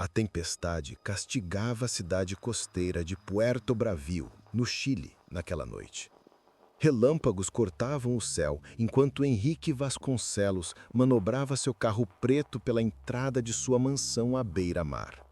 A tempestade castigava a cidade costeira de Puerto Bravio, no Chile, naquela noite. Relâmpagos cortavam o céu, enquanto Henrique Vasconcelos manobrava seu carro preto pela entrada de sua mansão à beira-mar.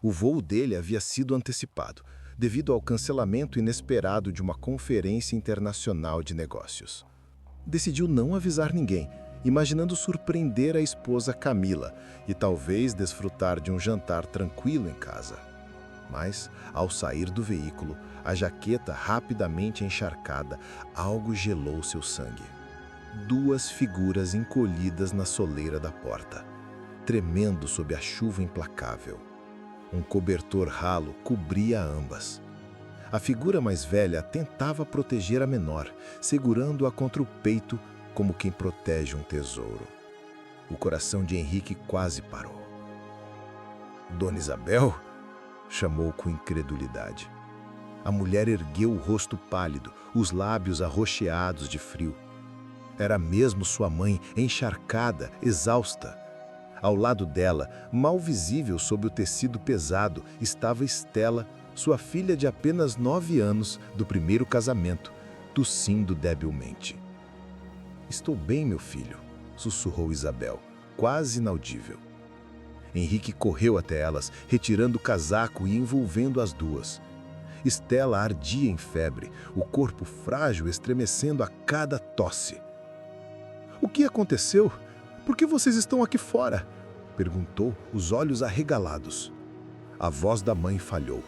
O voo dele havia sido antecipado, devido ao cancelamento inesperado de uma conferência internacional de negócios. Decidiu não avisar ninguém, imaginando surpreender a esposa Camila e talvez desfrutar de um jantar tranquilo em casa. Mas, ao sair do veículo, a jaqueta rapidamente encharcada, algo gelou seu sangue. Duas figuras encolhidas na soleira da porta, tremendo sob a chuva implacável. Um cobertor ralo cobria ambas. A figura mais velha tentava proteger a menor, segurando-a contra o peito como quem protege um tesouro. O coração de Henrique quase parou. "Dona Isabel?" chamou com incredulidade. A mulher ergueu o rosto pálido, os lábios arroxeados de frio. Era mesmo sua mãe, encharcada, exausta. Ao lado dela, mal visível sob o tecido pesado, estava Estela, sua filha de apenas 9 anos, do primeiro casamento, tossindo debilmente. "Estou bem, meu filho", sussurrou Isabel, quase inaudível. Henrique correu até elas, retirando o casaco e envolvendo as duas. Estela ardia em febre, o corpo frágil estremecendo a cada tosse. "O que aconteceu? Por que vocês estão aqui fora?" perguntou, os olhos arregalados. A voz da mãe falhou.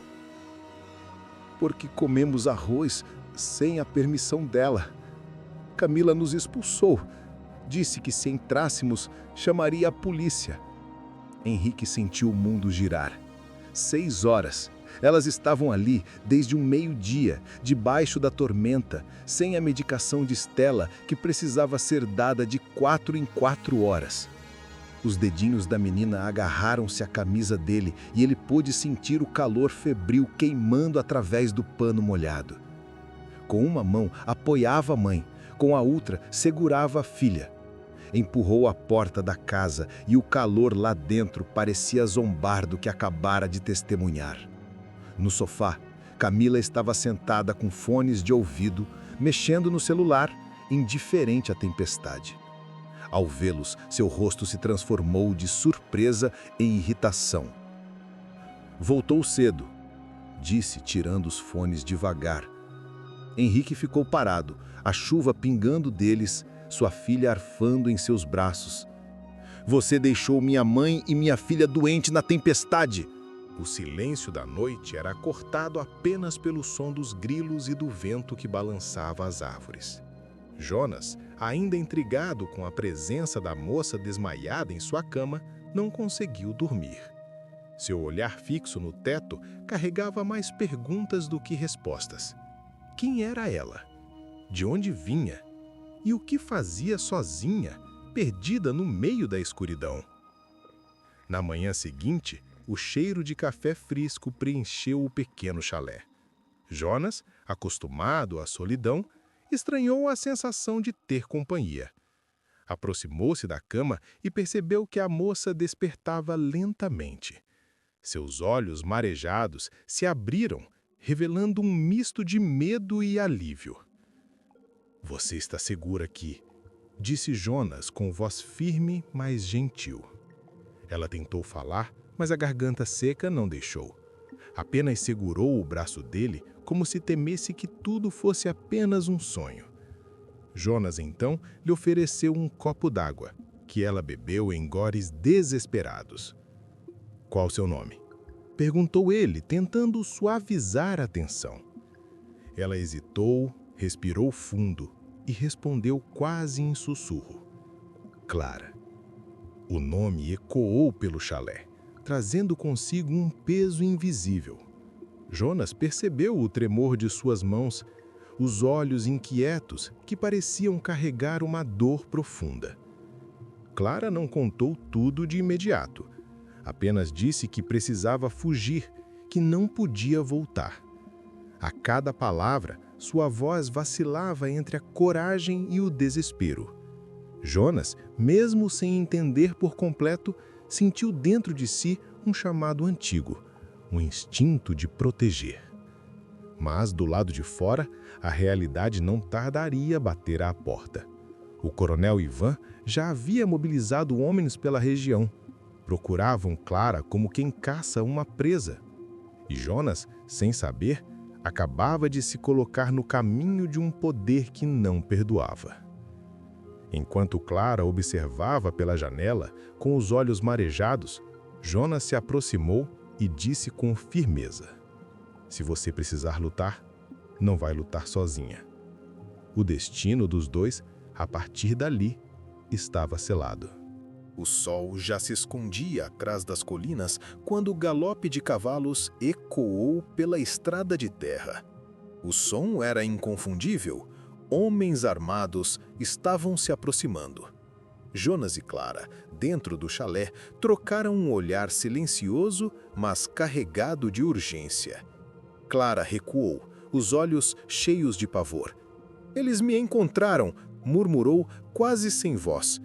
"Porque comemos arroz sem a permissão dela. Camila nos expulsou. Disse que se entrássemos, chamaria a polícia." Henrique sentiu o mundo girar. 6 horas. Elas estavam ali desde o meio-dia, debaixo da tormenta, sem a medicação de Estela, que precisava ser dada de 4 em 4 horas. Os dedinhos da menina agarraram-se à camisa dele e ele pôde sentir o calor febril queimando através do pano molhado. Com uma mão apoiava a mãe, com a outra segurava a filha. Empurrou a porta da casa e o calor lá dentro parecia zombar do que acabara de testemunhar. No sofá, Camila estava sentada com fones de ouvido, mexendo no celular, indiferente à tempestade. Ao vê-los, seu rosto se transformou de surpresa em irritação. "Voltou cedo", disse, tirando os fones devagar. Henrique ficou parado, a chuva pingando deles, sua filha arfando em seus braços. "Você deixou minha mãe e minha filha doente na tempestade!" O silêncio da noite era cortado apenas pelo som dos grilos e do vento que balançava as árvores. Jonas, ainda intrigado com a presença da moça desmaiada em sua cama, não conseguiu dormir. Seu olhar fixo no teto carregava mais perguntas do que respostas. Quem era ela? De onde vinha? E o que fazia sozinha, perdida no meio da escuridão? Na manhã seguinte, o cheiro de café fresco preencheu o pequeno chalé. Jonas, acostumado à solidão, estranhou a sensação de ter companhia. Aproximou-se da cama e percebeu que a moça despertava lentamente. Seus olhos marejados se abriram, revelando um misto de medo e alívio. "Você está segura aqui", disse Jonas com voz firme, mas gentil. Ela tentou falar, mas a garganta seca não deixou. Apenas segurou o braço dele como se temesse que tudo fosse apenas um sonho. Jonas então lhe ofereceu um copo d'água, que ela bebeu em goles desesperados. "Qual seu nome?" perguntou ele, tentando suavizar a tensão. Ela hesitou, respirou fundo e respondeu quase em sussurro: "Clara." O nome ecoou pelo chalé, trazendo consigo um peso invisível. Jonas percebeu o tremor de suas mãos, os olhos inquietos que pareciam carregar uma dor profunda. Clara não contou tudo de imediato. Apenas disse que precisava fugir, que não podia voltar. A cada palavra, sua voz vacilava entre a coragem e o desespero. Jonas, mesmo sem entender por completo, sentiu dentro de si um chamado antigo, um instinto de proteger. Mas, do lado de fora, a realidade não tardaria a bater à porta. O coronel Ivan já havia mobilizado homens pela região. Procuravam Clara como quem caça uma presa. E Jonas, sem saber, acabava de se colocar no caminho de um poder que não perdoava. Enquanto Clara observava pela janela, com os olhos marejados, Jonas se aproximou e disse com firmeza: "Se você precisar lutar, não vai lutar sozinha." O destino dos dois, a partir dali, estava selado. O sol já se escondia atrás das colinas quando o galope de cavalos ecoou pela estrada de terra. O som era inconfundível. Homens armados estavam se aproximando. Jonas e Clara, dentro do chalé, trocaram um olhar silencioso, mas carregado de urgência. Clara recuou, os olhos cheios de pavor. "Eles me encontraram", murmurou quase sem voz.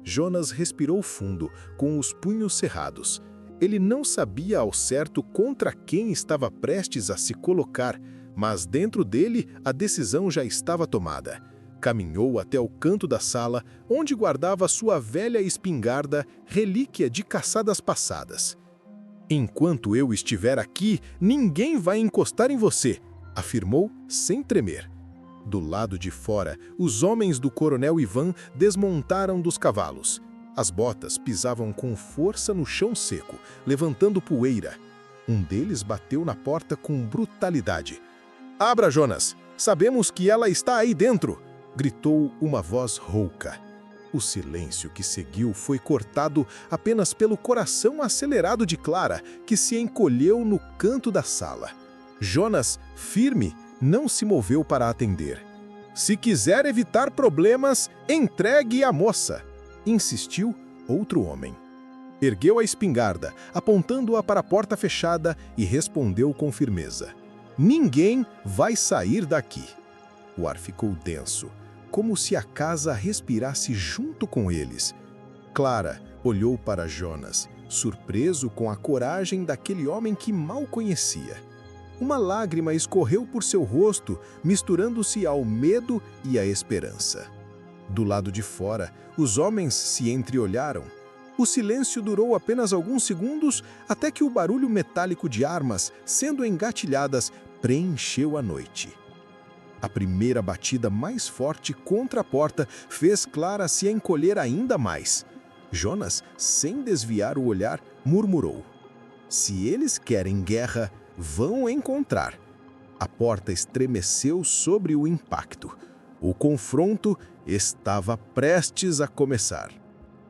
Jonas respirou fundo, com os punhos cerrados. Ele não sabia ao certo contra quem estava prestes a se colocar, mas dentro dele a decisão já estava tomada. Caminhou até o canto da sala, onde guardava sua velha espingarda, relíquia de caçadas passadas. "Enquanto eu estiver aqui, ninguém vai encostar em você", afirmou sem tremer. Do lado de fora, os homens do coronel Ivan desmontaram dos cavalos. As botas pisavam com força no chão seco, levantando poeira. Um deles bateu na porta com brutalidade. "Abra, Jonas! Sabemos que ela está aí dentro!" gritou uma voz rouca. O silêncio que seguiu foi cortado apenas pelo coração acelerado de Clara, que se encolheu no canto da sala. Jonas, firme, não se moveu para atender. "Se quiser evitar problemas, entregue a moça", insistiu outro homem. Ergueu a espingarda, apontando-a para a porta fechada e respondeu com firmeza: "Ninguém vai sair daqui." O ar ficou denso, como se a casa respirasse junto com eles. Clara olhou para Jonas, surpreso com a coragem daquele homem que mal conhecia. Uma lágrima escorreu por seu rosto, misturando-se ao medo e à esperança. Do lado de fora, os homens se entreolharam. O silêncio durou apenas alguns segundos, até que o barulho metálico de armas, sendo engatilhadas, preencheu a noite. A primeira batida mais forte contra a porta fez Clara se encolher ainda mais. Jonas, sem desviar o olhar, murmurou: "Se eles querem guerra, vão encontrar." A porta estremeceu sobre o impacto. O confronto estava prestes a começar.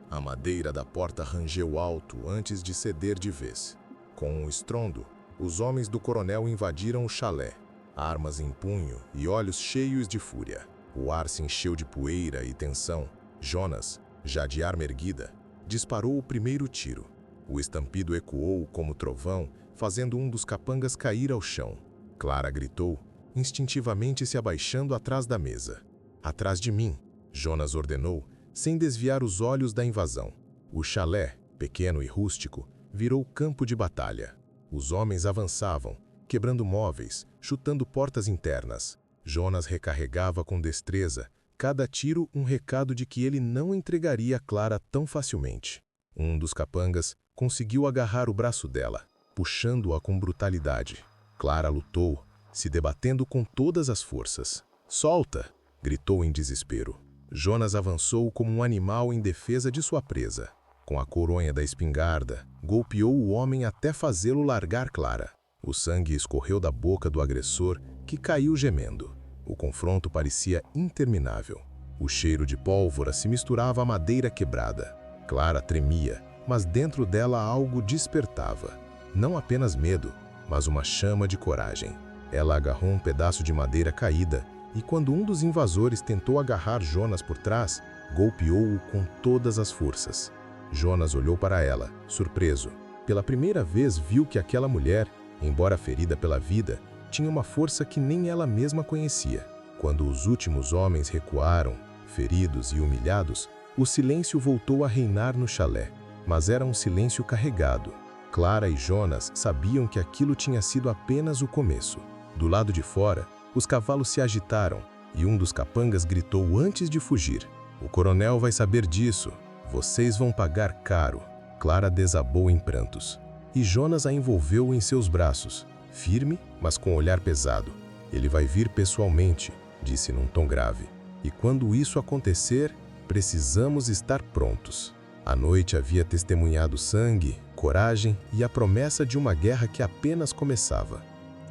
A madeira da porta rangeu alto antes de ceder de vez. Com um estrondo, os homens do coronel invadiram o chalé, armas em punho e olhos cheios de fúria. O ar se encheu de poeira e tensão. Jonas, já de arma erguida, disparou o primeiro tiro. O estampido ecoou como trovão, fazendo um dos capangas cair ao chão. Clara gritou, instintivamente se abaixando atrás da mesa. "Atrás de mim", Jonas ordenou, sem desviar os olhos da invasão. O chalé, pequeno e rústico, virou campo de batalha. Os homens avançavam, quebrando móveis, chutando portas internas. Jonas recarregava com destreza, cada tiro um recado de que ele não entregaria Clara tão facilmente. Um dos capangas conseguiu agarrar o braço dela, puxando-a com brutalidade. Clara lutou, se debatendo com todas as forças. "Solta!" gritou em desespero. Jonas avançou como um animal em defesa de sua presa. Com a coronha da espingarda, golpeou o homem até fazê-lo largar Clara. O sangue escorreu da boca do agressor, que caiu gemendo. O confronto parecia interminável. O cheiro de pólvora se misturava à madeira quebrada. Clara tremia, mas dentro dela algo despertava. Não apenas medo, mas uma chama de coragem. Ela agarrou um pedaço de madeira caída e, quando um dos invasores tentou agarrar Jonas por trás, golpeou-o com todas as forças. Jonas olhou para ela, surpreso. Pela primeira vez viu que aquela mulher, embora ferida pela vida, tinha uma força que nem ela mesma conhecia. Quando os últimos homens recuaram, feridos e humilhados, o silêncio voltou a reinar no chalé, mas era um silêncio carregado. Clara e Jonas sabiam que aquilo tinha sido apenas o começo. Do lado de fora, os cavalos se agitaram e um dos capangas gritou antes de fugir: "O coronel vai saber disso. Vocês vão pagar caro." Clara desabou em prantos e Jonas a envolveu em seus braços, firme, mas com olhar pesado. "Ele vai vir pessoalmente", disse num tom grave. "E quando isso acontecer, precisamos estar prontos." A noite havia testemunhado sangue, coragem e a promessa de uma guerra que apenas começava.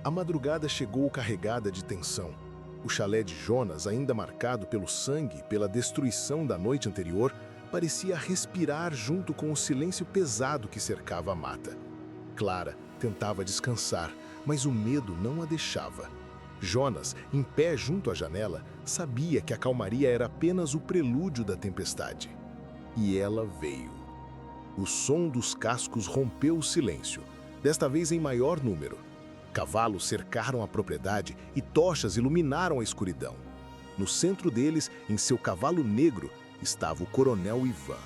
A madrugada chegou carregada de tensão. O chalé de Jonas, ainda marcado pelo sangue e pela destruição da noite anterior, parecia respirar junto com o silêncio pesado que cercava a mata. Clara tentava descansar, mas o medo não a deixava. Jonas, em pé junto à janela, sabia que a calmaria era apenas o prelúdio da tempestade. E ela veio. O som dos cascos rompeu o silêncio, desta vez em maior número. Cavalos cercaram a propriedade e tochas iluminaram a escuridão. No centro deles, em seu cavalo negro, estava o coronel Ivan.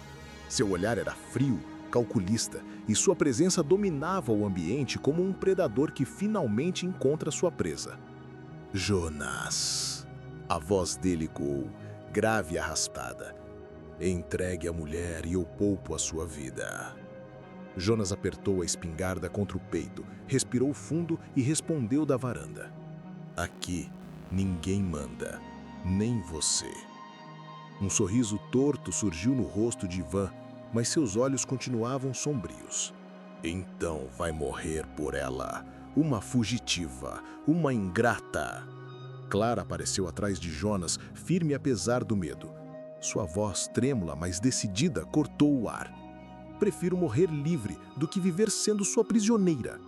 Seu olhar era frio, calculista, e sua presença dominava o ambiente como um predador que finalmente encontra sua presa. "Jonas." A voz dele ecoou, grave e arrastada. "Entregue a mulher e eu poupo a sua vida." Jonas apertou a espingarda contra o peito, respirou fundo e respondeu da varanda: "Aqui ninguém manda, nem você." Um sorriso torto surgiu no rosto de Ivan, mas seus olhos continuavam sombrios. "Então vai morrer por ela, uma fugitiva, uma ingrata." Clara apareceu atrás de Jonas, firme apesar do medo. Sua voz trêmula, mas decidida, cortou o ar. "Prefiro morrer livre do que viver sendo sua prisioneira."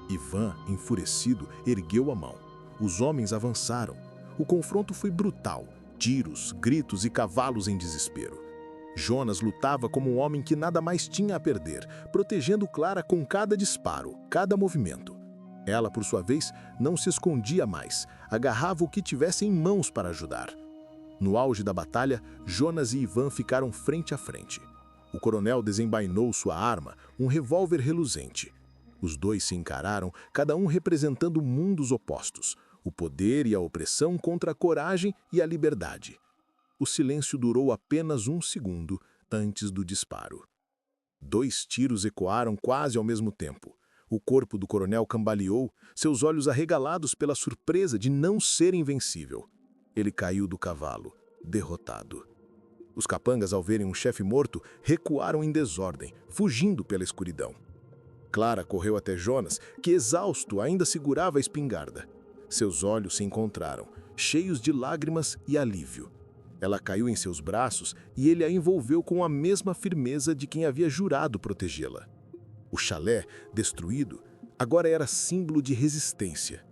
Ivan, enfurecido, ergueu a mão. Os homens avançaram. O confronto foi brutal. Tiros, gritos e cavalos em desespero. Jonas lutava como um homem que nada mais tinha a perder, protegendo Clara com cada disparo, cada movimento. Ela, por sua vez, não se escondia mais, agarrava o que tivesse em mãos para ajudar. No auge da batalha, Jonas e Ivan ficaram frente a frente. O coronel desembainou sua arma, um revólver reluzente. Os dois se encararam, cada um representando mundos opostos, o poder e a opressão contra a coragem e a liberdade. O silêncio durou apenas um segundo antes do disparo. 2 tiros ecoaram quase ao mesmo tempo. O corpo do coronel cambaleou, seus olhos arregalados pela surpresa de não ser invencível. Ele caiu do cavalo, derrotado. Os capangas, ao verem um chefe morto, recuaram em desordem, fugindo pela escuridão. Clara correu até Jonas, que exausto ainda segurava a espingarda. Seus olhos se encontraram, cheios de lágrimas e alívio. Ela caiu em seus braços e ele a envolveu com a mesma firmeza de quem havia jurado protegê-la. O chalé, destruído, agora era símbolo de resistência.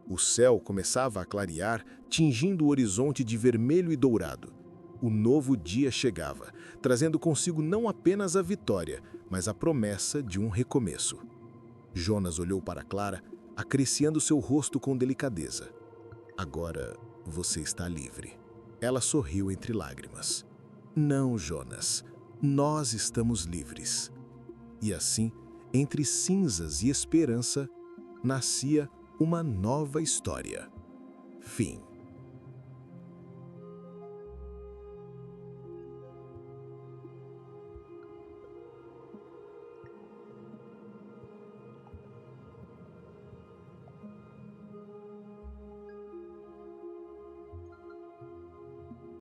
O céu começava a clarear, tingindo o horizonte de vermelho e dourado. O novo dia chegava, trazendo consigo não apenas a vitória, mas a promessa de um recomeço. Jonas olhou para Clara, acariciando seu rosto com delicadeza. "Agora você está livre." Ela sorriu entre lágrimas. "Não, Jonas, nós estamos livres." E assim, entre cinzas e esperança, nascia uma nova história. Fim.